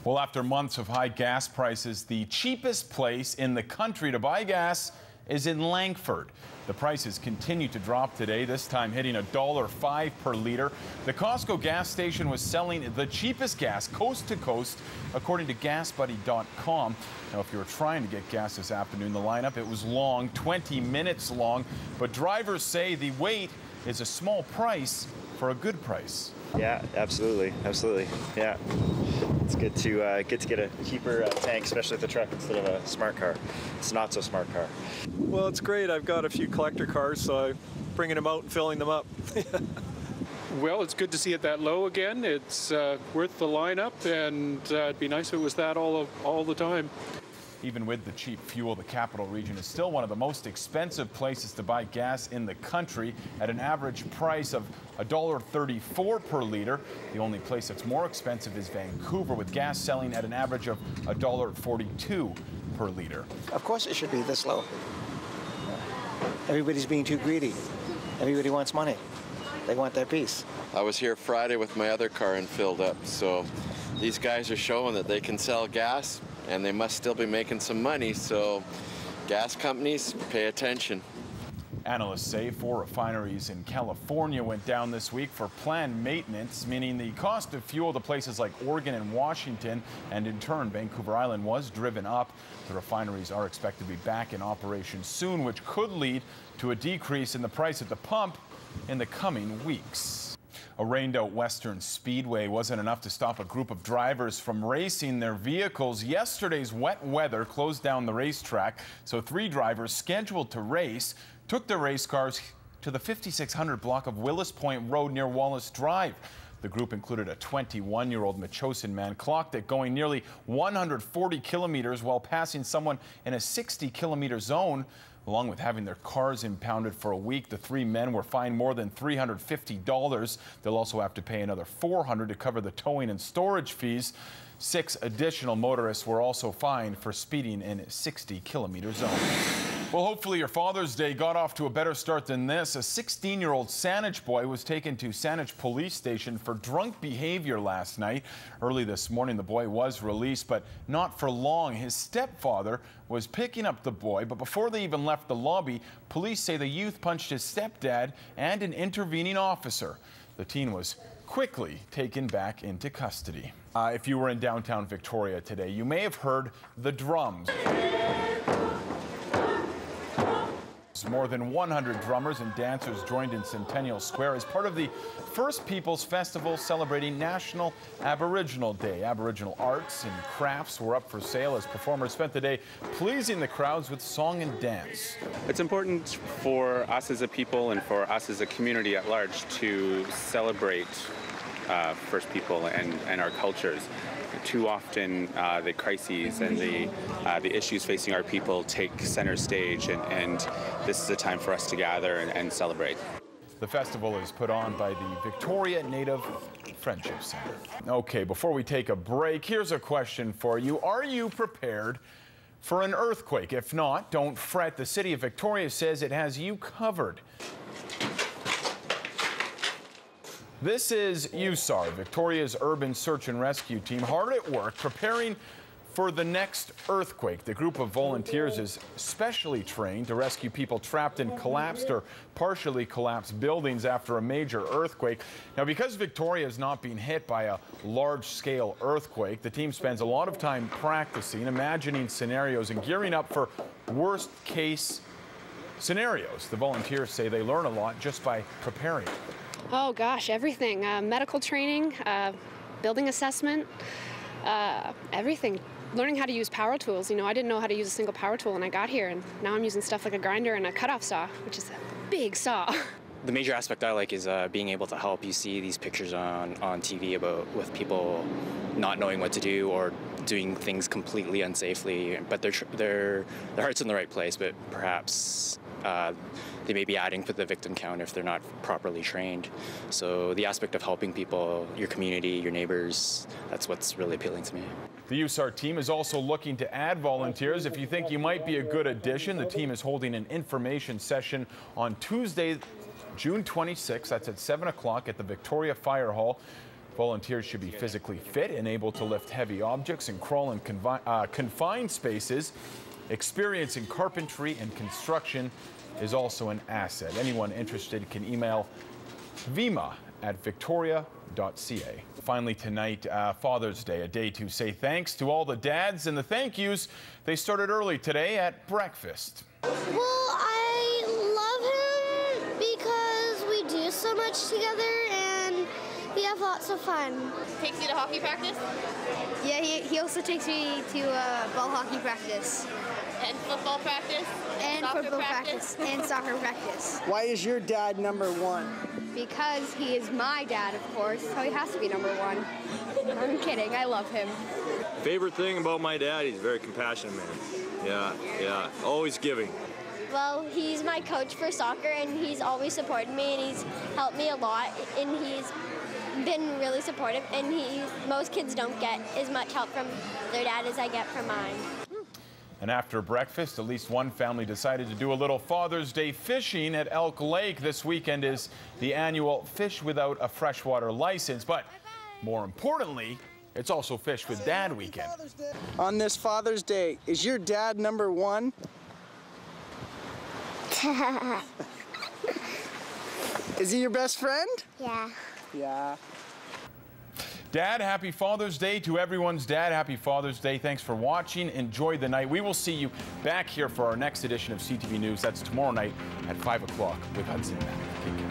Well, after months of high gas prices, the cheapest place in the country to buy gas is in Langford. The prices continue to drop today, this time hitting $1.05 per liter. The Costco gas station was selling the cheapest gas coast to coast, according to GasBuddy.com. Now, if you were trying to get gas this afternoon, the lineup, it was long, 20 minutes long. But drivers say the wait is a small price for a good price. Yeah, absolutely, yeah. It's good to get a cheaper tank, especially with the truck, instead of a smart car. It's not so smart car. Well, it's great. I've got a few collector cars, so I'm bringing them out and filling them up. Well, it's good to see it that low again. It's worth the lineup, and it'd be nice if it was that all the time. Even with the cheap fuel, the capital region is still one of the most expensive places to buy gas in the country at an average price of $1.34 per liter. The only place that's more expensive is Vancouver, with gas selling at an average of $1.42 per liter. Of course it should be this low. Everybody's being too greedy. Everybody wants money. They want their piece. I was here Friday with my other car and filled up, so these guys are showing that they can sell gas and they must still be making some money, so gas companies, pay attention. Analysts say 4 refineries in California went down this week for planned maintenance, meaning the cost of fuel to places like Oregon and Washington, and in turn Vancouver Island, was driven up. The refineries are expected to be back in operation soon, which could lead to a decrease in the price at the pump in the coming weeks. A rained-out Western Speedway wasn't enough to stop a group of drivers from racing their vehicles. Yesterday's wet weather closed down the racetrack, so 3 drivers scheduled to race took their race cars to the 5600 block of Willis Point Road near Wallace Drive. The group included a 21-year-old Metchosin man clocked at going nearly 140 kilometers while passing someone in a 60-kilometer zone. Along with having their cars impounded for a week, the 3 men were fined more than $350. They'll also have to pay another $400 to cover the towing and storage fees. 6 additional motorists were also fined for speeding in a 60-kilometer zone. Well, hopefully your Father's Day got off to a better start than this. A 16-year-old SAANICH boy was taken to SAANICH police station for drunk behavior last night. Early this morning, the boy was released, but not for long. His stepfather was picking up the boy, but before they even left the lobby, police say the youth punched his stepdad and an intervening officer. The teen was quickly taken back into custody. If you were in downtown Victoria today, you may have heard the drums. More than 100 drummers and dancers joined in Centennial Square as part of the First Peoples Festival celebrating National Aboriginal Day. Aboriginal arts and crafts were up for sale as performers spent the day pleasing the crowds with song and dance. It's important for us as a people and for us as a community at large to celebrate First People and our cultures. Too often the crises and the issues facing our people take center stage, and this is a time for us to gather and celebrate. The festival is put on by the Victoria Native Friendship Center. Okay, before we take a break, here's a question for you. Are you prepared for an earthquake? If not, don't fret. The City of Victoria says it has you covered. This is USAR, Victoria's urban search and rescue team, hard at work preparing for the next earthquake. The group of volunteers is specially trained to rescue people trapped in collapsed or partially collapsed buildings after a major earthquake. Now, because Victoria is not being hit by a large-scale earthquake, the team spends a lot of time practicing, imagining scenarios, and gearing up for worst-case scenarios. The volunteers say they learn a lot just by preparing. Oh gosh, everything. Medical training, building assessment, everything. Learning how to use power tools. You know, I didn't know how to use a single power tool when I got here, and now I'm using stuff like a grinder and a cutoff saw, which is a big saw. The major aspect I like is being able to help. You see these pictures on TV with people not knowing what to do or doing things completely unsafely, but their heart's in the right place, but perhaps they may be adding to the victim count if they're not properly trained. So the aspect of helping people, your community, your neighbors, that's what's really appealing to me. The USAR team is also looking to add volunteers. If you think you might be a good addition, the team is holding an information session on Tuesday, June 26th. That's at 7 o'clock at the Victoria Fire Hall. Volunteers should be physically fit and able to lift heavy objects and crawl in confined spaces. Experience in carpentry and construction is also an asset. Anyone interested can email vima@victoria.ca. Finally tonight, Father's Day, a day to say thanks to all the dads, and the thank yous, they started early today at breakfast. Well, I love him because we do so much together and we have lots of fun. Takes you to hockey practice? Yeah, he also takes me to ball hockey practice. And football practice? And football practice. And soccer practice. Why is your dad number one? Because he is my dad, of course, so he has to be number one. I'm kidding, I love him. Favorite thing about my dad, he's a very compassionate man. Yeah, always giving. Well, he's my coach for soccer, and he's always supported me, and he's helped me a lot, and he's been really supportive, and most kids don't get as much help from their dad as I get from mine. And after breakfast, at least one family decided to do a little Father's Day fishing at Elk Lake. This weekend is the annual Fish Without a Freshwater License, but more importantly, it's also Fish with Dad weekend. On this Father's Day, is your dad number one? Is he your best friend? Yeah. Yeah. Dad, happy Father's Day to everyone's dad. Happy Father's Day. Thanks for watching. Enjoy the night. We will see you back here for our next edition of CTV News. That's tomorrow night at 5 o'clock with Hudson and Matt. Take care.